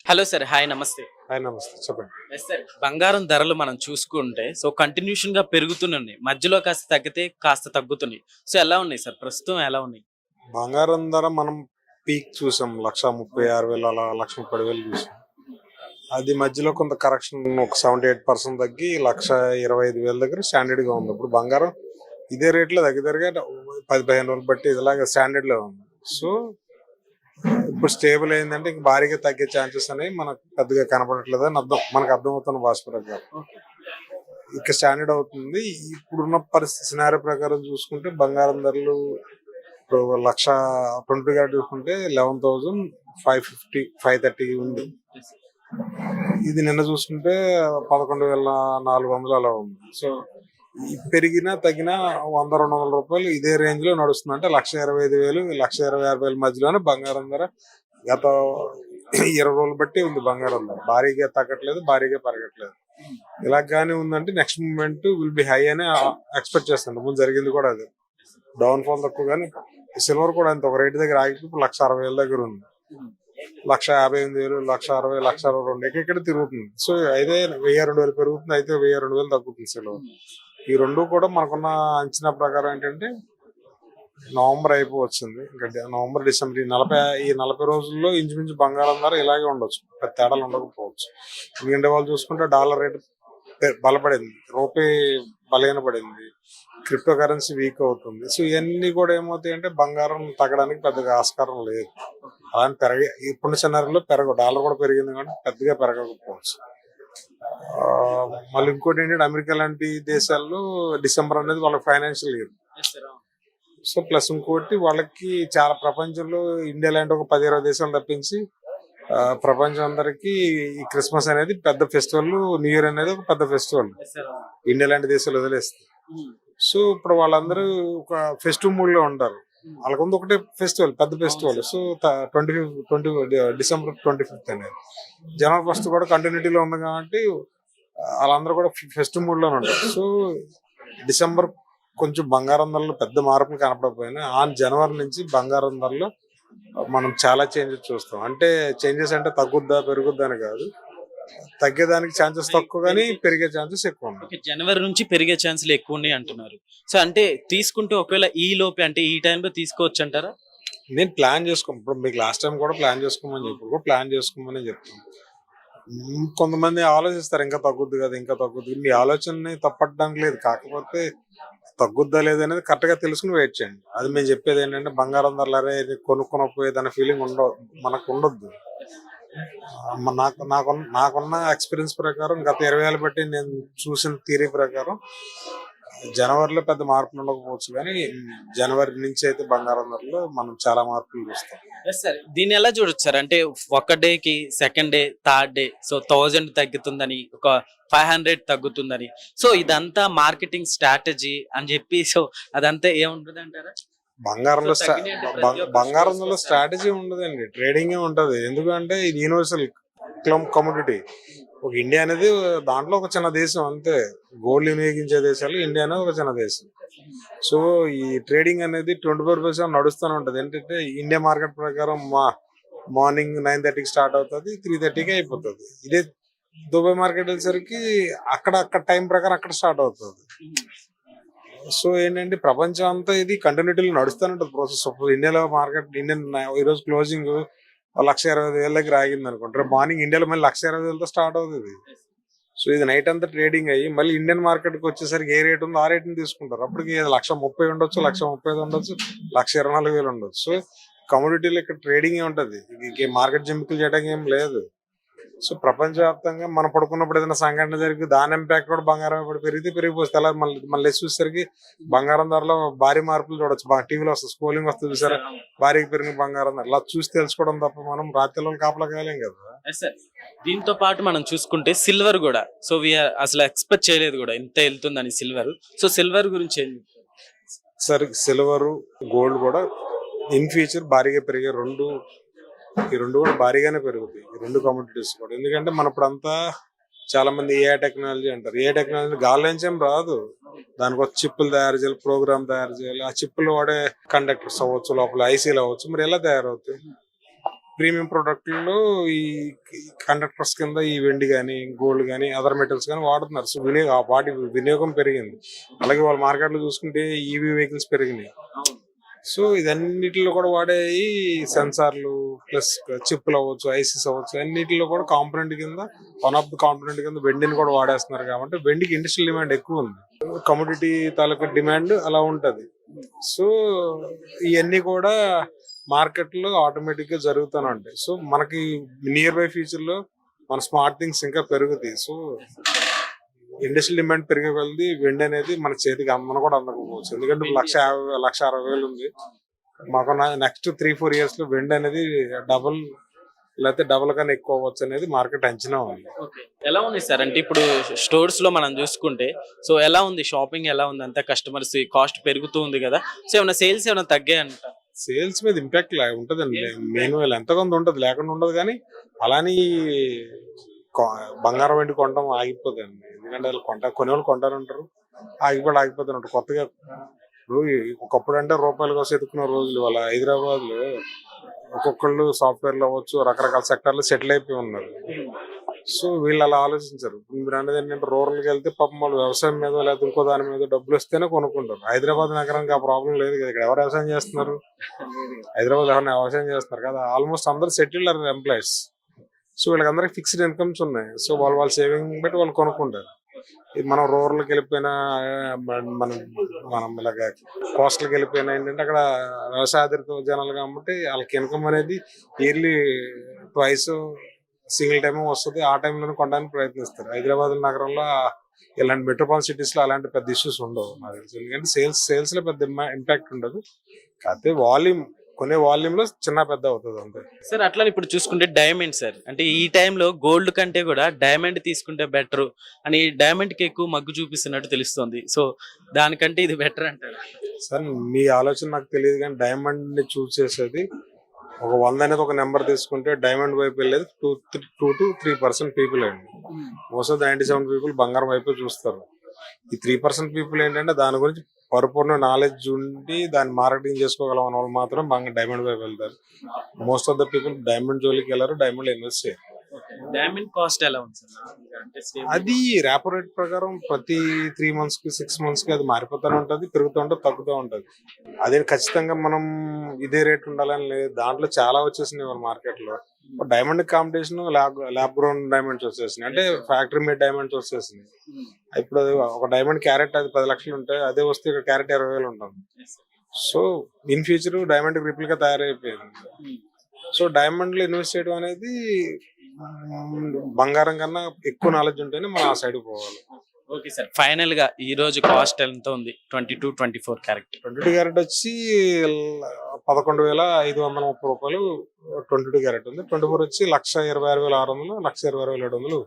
Hello sir. Hi. నమస్తే. Hi నమస్తే చెప్పండి. Yes sir. బంగారం ధరలు మనం చూసుకుంటే కంటిన్యూషన్ గా పెరుగుతున్నాయి. మధ్యలో కాస్త తగ్గితే కాస్త తగ్గుతున్నాయి. ఎలా ఉన్నాయి సార్? ప్రస్తుతం ఎలా ఉన్నాయి? బంగారం ధర మనం పీక్ చూసాం 1,36,000 అలా 1,30,000 చూసాం. అది మధ్యలో కొంత కరెక్షన్ ఒక 78% తగ్గి 1,25,000 దగ్గర స్టాండర్డ్ గా ఉంది. ఇప్పుడు బంగారం ఇదే రేట్లో దగ్గరగా 10-15 రోజులు బట్టి ఇలాగ స్టాండర్డ్ లో ఉంది. సో ఇప్పుడు స్టేబుల్ అయిందంటే ఇంక భారీగా తగ్గే ఛాన్సెస్ అనేవి మనకు పెద్దగా కనపడట్లేదు అని అర్థం, మనకు అర్థమవుతున్న భాష ప్రకారం ఇక స్టాండర్డ్ అవుతుంది. ఇప్పుడున్న పరిస్థితి సినారీ ప్రకారం చూసుకుంటే బంగారం ధరలు ఇప్పుడు 1,20,000 గా చూసుకుంటే 11,550 530 ఉంది. ఇది నిన్న చూసుకుంటే 11,400 అలా ఉంది. సో పెరిగినా తగ్గినా 100-200 రూపాయలు ఇదే రేంజ్ లో నడుస్తుంది. అంటే 1,25,000 1,26,000 మధ్యలోనే బంగారం ధర గత 20 రోజులు బట్టి ఉంది. బంగారం ధర భారీగా తగ్గట్లేదు, భారీగా పెరగట్లేదు. ఇలా కానీ ఉందంటే next moment will be high అని ఎక్స్పెక్ట్ చేస్తాను. ముందు జరిగింది కూడా అదే, డౌన్ ఫాల్ తక్కువ. కానీ సిల్వర్ కూడా అంత ఒక రేటు దగ్గర ఆగి 1,60,000 దగ్గర ఉంది. 1,58,000 1,60,000 1,62 ఇక్కడ తిరుగుతుంది. సో అయితే 1,000-2,000 పెరుగుతుంది, అయితే 1,000-2,000 తగ్గుతుంది సిల్వర్. ఈ రెండు కూడా మనకున్న అంచనా ప్రకారం ఏంటంటే నవంబర్ అయిపోవచ్చింది. ఇంకా నవంబర్ డిసెంబర్ ఈ 40 రోజుల్లో ఇంచుమించు బంగారం ధర ఇలాగే ఉండొచ్చు, పెద్ద తేడాలు ఉండకపోవచ్చు. ఎందుకంటే వాళ్ళు చూసుకుంటే డాలర్ రేటు బలపడింది, రూపీ బలహీనపడింది, క్రిప్టో కరెన్సీ వీక్ అవుతుంది. సో ఇవన్నీ కూడా ఏమవుతాయి అంటే బంగారం తగ్గడానికి పెద్దగా ఆస్కారం లేదు. అలాంటి ఇప్పుడు సినారీలో డాలర్ కూడా పెరిగింది కానీ పెద్దగా పెరగకపోవచ్చు. మళ్ళీ ఇంకోటి ఏంటంటే అమెరికా లాంటి దేశాల్లో డిసెంబర్ అనేది వాళ్ళకి ఫైనాన్షియల్ ఇయర్. సో ప్లస్ ఇంకోటి వాళ్ళకి చాలా ప్రపంచంలో ఇండియా లాంటి ఒక 10-20 దేశాలు తప్పించి ప్రపంచం అందరికి ఈ క్రిస్మస్ అనేది పెద్ద ఫెస్టివల్, న్యూ ఇయర్ అనేది ఒక పెద్ద ఫెస్టివల్ ఇండియా లాంటి దేశాలు వదిలేస్తాయి. సో ఇప్పుడు వాళ్ళందరూ ఒక ఫెస్టివ్ మూడ్ లో ఉంటారు. వాళ్ళకుంది ఒకటే ఫెస్టివల్, పెద్ద ఫెస్టివల్. సో డిసెంబర్ 25 అనేది జనవరి 1 కూడా కంటిన్యూటీలో ఉంది కాబట్టి వాళ్ళందరూ కూడా ఫెస్టివ్ మూడ్ లోనే ఉంటారు. సో డిసెంబర్ కొంచెం బంగారం ధరలో పెద్ద మార్పులు కనపడకపోయినా జనవరి నుంచి బంగారం ధరలో మనం చాలా చేంజెస్ చూస్తాం. అంటే చేంజెస్ అంటే తగ్గుద్దా పెరుగుద్దా అని కాదు, తగ్గేదానికి ఛాన్సెస్ తక్కువ కానీ పెరిగే ఛాన్సెస్ ఎక్కువ ఉన్నాయి. జనవరి నుంచి పెరిగే ఛాన్సులు ఎక్కువ ఉన్నాయి అంటున్నారు. సో అంటే తీసుకుంటే ఒకవేళ ఈ లోపే అంటే ఈ టైంలో తీసుకోవచ్చు అంటారా? నేను ప్లాన్ చేసుకోం. ఇప్పుడు మీకు లాస్ట్ టైం కూడా ప్లాన్ చేసుకోమని చెప్పి కూడా ప్లాన్ చేసుకోమని చెప్తాను. కొంతమంది ఆలోచిస్తారు ఇంకా తగ్గుద్ది కదా, ఇంకా తగ్గుద్ది. మీ ఆలోచనని తప్పట్టడానికి లేదు, కాకపోతే తగ్గుద్దా లేదనేది కరెక్ట్ గా తెలుసుకుని వెయిట్ చేయండి. అది మేము చెప్పేది ఏంటంటే బంగారం ధరలరే కొనుక్కొనపోయేదన్న ఫీలింగ్ మనకు ఉండొద్దు. నాకున్న ఎక్స్పీరియన్స్ ప్రకారం గత 20 ఏళ్ళ బట్టి నేను చూసిన థియరీ ప్రకారం జనవరిలో పెద్ద మార్పులు ఉండకపోవచ్చు, కానీ జనవరి నుంచి అయితే బంగారం ధరలో మనం చాలా మార్పులు చూస్తాం. సార్ దీన్ని ఎలా చూడొచ్చు సార్? అంటే ఒక డేకి సెకండ్ డే థర్డ్ డే 1,000 తగ్గుతుందని, ఒక 500 తగ్గుతుందని, సో ఇదంతా మార్కెటింగ్ స్ట్రాటజీ అని చెప్పి, సో అదంతా ఏముంటుంది అంటారా? బంగారంలో స్ట్రాటజీ ఉండదండి, ట్రేడింగ్ ఉంటది. ఎందుకంటే ఇది యూనివర్సల్ కమోడిటీ. ఒక ఇండియా అనేది దాంట్లో ఒక చిన్న దేశం అంతే. గోల్డ్ వినియోగించే దేశాలు ఇండియా అనేది ఒక చిన్న దేశం. సో ఈ ట్రేడింగ్ అనేది 24/7 నడుస్తూనే ఉంటది. ఏంటంటే ఇండియా మార్కెట్ ప్రకారం మార్నింగ్ 9:30కి స్టార్ట్ అవుతుంది, 3:30కి అయిపోతుంది. ఇదే దుబాయ్ మార్కెట్ వెళ్ళేసరికి అక్కడ టైం ప్రకారం అక్కడ స్టార్ట్ అవుతుంది. సో ఏంటంటే ప్రపంచం అంతా ఇది కంటిన్యూటీలో నడుస్తూనే ఉంటుంది ప్రాసెస్. ఇండియాలో మార్కెట్ ఈరోజు క్లోజింగ్ 1,20,000 దగ్గర ఆగింది అనుకుంటారు, మార్నింగ్ ఇండియాలో మళ్ళీ 1,20,000తో స్టార్ట్ అవుతుంది. సో ఇది నైట్ అంతా ట్రేడింగ్ అయ్యి మళ్ళీ ఇండియన్ మార్కెట్ కి వచ్చేసరికి ఏ రేట్ ఉందో ఆ రేట్ని తీసుకుంటారు. అప్పటికి 1,30,000 ఉండొచ్చు, 1,35,000 ఉండొచ్చు, 1,24,000 ఉండొచ్చు. సో కమోడిటీలో ఇక్కడ ట్రేడింగ్ ఉంటది, మార్కెట్ జిమ్మికలు చేయడానికి ఏం లేదు. సో ప్రపంచవ్యాప్తంగా మనం పడుకున్నప్పుడు ఏదైనా సంఘటన జరిగి దాని ఇంపాక్ట్ కూడా బంగారం ఇప్పుడు పెరిగిపోతే అలా మళ్ళీ చూసేసరికి బంగారం ధరలో భారీ మార్పులు చూడొచ్చు. టీవీలో వస్తుంది, స్కోలింగ్ వస్తుంది చూసారా, భారీగా పెరిగిన బంగారం ధర. అలా చూసి తెలుసుకోవడం తప్ప మనం రాత్రిలో కాపలా కాలేం కదా. దీంతో పాటు మనం చూసుకుంటే సిల్వర్ కూడా, సో అసలు ఎక్స్పెక్ట్ చేయలేదు కూడా ఇంత వెళ్తుందని సిల్వర్. సో సిల్వర్ గురించి ఏం సరే, సిల్వర్ గోల్డ్ కూడా ఇన్ ఫ్యూచర్ భారీగా పెరిగే ఈ రెండు కూడా భారీగానే పెరుగుతాయి, ఈ రెండు కమోడిటీస్ కూడా. ఎందుకంటే మన ఇప్పుడంతా చాలా మంది ఏఐ టెక్నాలజీ అంటారు. ఏఐ టెక్నాలజీ గాలి నుంచి ఏం రాదు, దానికి ఒక చిప్పులు తయారు చేయాలి, ప్రోగ్రామ్ తయారు చేయాలి. ఆ చిప్పులు వాడే కండక్టర్స్ అవ్వచ్చు, లోపల ఐసీలు అవ్వచ్చు. మరి ఎలా తయారవుతాయి? ప్రీమియం ప్రొడక్ట్లో ఈ కండక్టర్స్ కింద ఈ వెండి కానీ గోల్డ్ కానీ అదర్ మెటల్స్ కానీ వాడుతున్నారు. సో వాటి వినియోగం పెరిగింది. అలాగే వాళ్ళ మార్కెట్లో చూసుకుంటే ఈవీ వెహికల్స్ పెరిగినాయి. సో ఇదన్నిటిలో కూడా వాడేవి సెన్సార్లు ప్లస్ చిప్పులు అవ్వచ్చు, ఐసీస్ అవ్వచ్చు, అన్నిటిలో కూడా కాంపోనెంట్ కింద వన్ ఆఫ్ ది కాంపోనెంట్ కింద వెండిని కూడా వాడేస్తున్నారు. కాబట్టి వెండికి ఇండస్ట్రియల్ డిమాండ్ ఎక్కువ ఉంది. కమోడిటీ తాలూకా డిమాండ్ అలా ఉంటది. సో ఇవన్నీ కూడా మార్కెట్ లో ఆటోమేటిక్ గా జరుగుతూనే ఉంటాయి. సో మనకి నియర్ బై ఫ్యూచర్ లో మన స్మార్ట్ థింగ్స్ ఇంకా పెరుగుతాయి. సో ఇండస్ట్రియల్ డిమాండ్ పెరిగే కొలది వెండి అనేది మన చేతికి అందన కూడా అందకపోవచ్చు. ఎందుకంటే ఇప్పుడు 1,50,000 ఉంది. మాకు నెక్స్ట్ 3-4 years లో వెండి అనేది డబుల్ లేకపోతే డబుల్ కన్నా ఎక్కువ అవ్వచ్చు అనేది మార్కెట్ అంచనా ఉంది. ఓకే. ఎలా ఉంది సార్? అంటే ఇప్పుడు స్టోర్స్ లో మనం చూసుకుంటే సో ఎలా ఉంది షాపింగ్, ఎలా ఉంది? అంతా కస్టమర్స్ కాస్ట్ పెరుగుతూ ఉంది కదా, సో ఏమైనా సేల్స్ ఏమైనా తగ్గాయంట? సేల్స్ మీద ఇంపాక్ట్ ఉంటదండి. మెయిన్ ఎంత కొంత ఉంటది, లేకుండా ఉండదు. కానీ అలాని బంగారం వెండి కొనడం ఆగిపోతుంది. ఎందుకంటే వాళ్ళు కొనేవాళ్ళు కొంటారంటారు, ఆగిపోతారు. కొత్తగా ఇప్పుడు ఒకప్పుడు అంటే రూపాయల కోసం ఎదుకున్న రోజులు వాళ్ళ హైదరాబాద్ లో ఒక్కొక్కళ్ళు సాఫ్ట్వేర్ లో అవ్వచ్చు, రకరకాల సెక్టార్లు సెటిల్ అయిపోయి ఉన్నారు. సో వీళ్ళు అలా ఆలోచించారు. మీరు అనేది ఏంటంటే రూరల్కి వెళ్తే పాపం వాళ్ళు వ్యవసాయం మీద లేదా ఇంకో దాని మీద డబ్బులు వస్తేనే కొనుక్కుంటారు. హైదరాబాద్ నగరానికి ఆ ప్రాబ్లం లేదు కదా. ఇక్కడ ఎవరు వ్యవసాయం చేస్తున్నారు? హైదరాబాద్ ఎవరైనా వ్యవసాయం చేస్తున్నారు కదా. ఆల్మోస్ట్ అందరు సెటిల్డ్ ఆర్ ఎంప్లాయీస్. సో వీళ్ళకందరికి ఫిక్స్డ్ ఇన్కమ్స్ ఉన్నాయి. సో వాళ్ళ సేవింగ్ బట్టి వాళ్ళు కొనుక్కుంటారు. ఇది మనం రూరల్కి వెళ్ళిపోయినా మనం ఇలాగ కోస్టల్కి వెళ్ళిపోయినా ఏంటంటే అక్కడ వ్యవసాయాధారిత జనాలు కాబట్టి వాళ్ళకి ఇన్కమ్ అనేది ఇయర్లీ ట్వైస్ సింగిల్ టైం వస్తుంది. ఆ టైంలోనే కొనడానికి ప్రయత్నిస్తారు. హైదరాబాద్ నగరంలో ఇలాంటి మెట్రోపాలిటన్ సిటీస్ లో అలాంటి పెద్ద ఇష్యూస్ ఉండవు నాకు తెలిసి. ఎందుకంటే సేల్స్ లో పెద్ద ఇంపాక్ట్ ఉండదు. కాకపోతే కొనే వాల్యూమ్ లో చిన్న పెద్ద అవుతుంది అంతే. సార్ అట్లా ఇప్పుడు చూసుకుంటే డైమండ్ సార్, అంటే ఈ టైంలో గోల్డ్ కంటే కూడా డైమండ్ తీసుకుంటే బెటర్ అని డైమండ్ కి ఎక్కువ మగ్గు చూపిస్తున్నట్టు తెలుస్తుంది. సో దానికంటే ఇది బెటర్ అంటారు సార్? మీ ఆలోచన నాకు తెలియదు, కానీ డైమండ్ ని చూస్ చేసేది ఒక 100 అనేది ఒక నెంబర్ తీసుకుంటే డైమండ్ వైపు వెళ్ళేది 2-3% పీపుల్ అండి. మోస్ట్ ఆఫ్ 97 పీపుల్ బంగారం వైపు చూస్తారు. ఈ 3% పీపుల్ ఏంటంటే దాని గురించి పరిపూర్ణ నాలెడ్జ్ ఉండి దాన్ని మార్కెటింగ్ చేసుకోగలం అన్న వాళ్ళు మాత్రం డైమండ్ వైపు వెళ్తారు. Most of the people diamond జోలికి వెళ్ళారు, డైమండ్ ఇన్వెస్ట్ చేయరు. డైమండ్ కాస్ట్ ఎలా ఉంది సార్? అంటే అది రేపో రేట్ ప్రకారం ప్రతి 3 months కి 6 months కి అది మారిపోతూనే ఉంటది, పెరుగుతూ ఉంటది, తగ్గుతూ ఉంటది. అదే ఖచ్చితంగా మనం ఇదే రేట్ ఉండాలని లేదు. దాంట్లో చాలా వచ్చేసినాయి మన మార్కెట్ లో. Diamond competition lab ground diamonds వచ్చేసినాయి, అంటే ఫ్యాక్టరీ మేడ్ డైమండ్స్ వచ్చేసినాయి. ఇప్పుడు ఒక డైమండ్ క్యారెట్ అది 10 లక్షలు ఉంటే అదే వస్తే ఇక్కడ క్యారెట్ 20,000 ఉంటుంది. So in future diamond replica తయారైపోయింది. సో డైమండ్ లో ఇన్వెస్ట్ చేయడం అనేది బంగారం కన్నా ఎక్కువ నాలెడ్జ్ ఉంటేనే మనం ఆ సైడ్ పోవాలి. ఓకే సార్, ఫైనల్ గా ఈ రోజు కాస్ట్ ఎంత ఉంది 22-24 క్యారెట్? 22 క్యారెట్ వచ్చి 11,530 రూపాయలు 22 క్యారెట్ ఉంది. 24 వచ్చి 1,26,600, 1,26,700.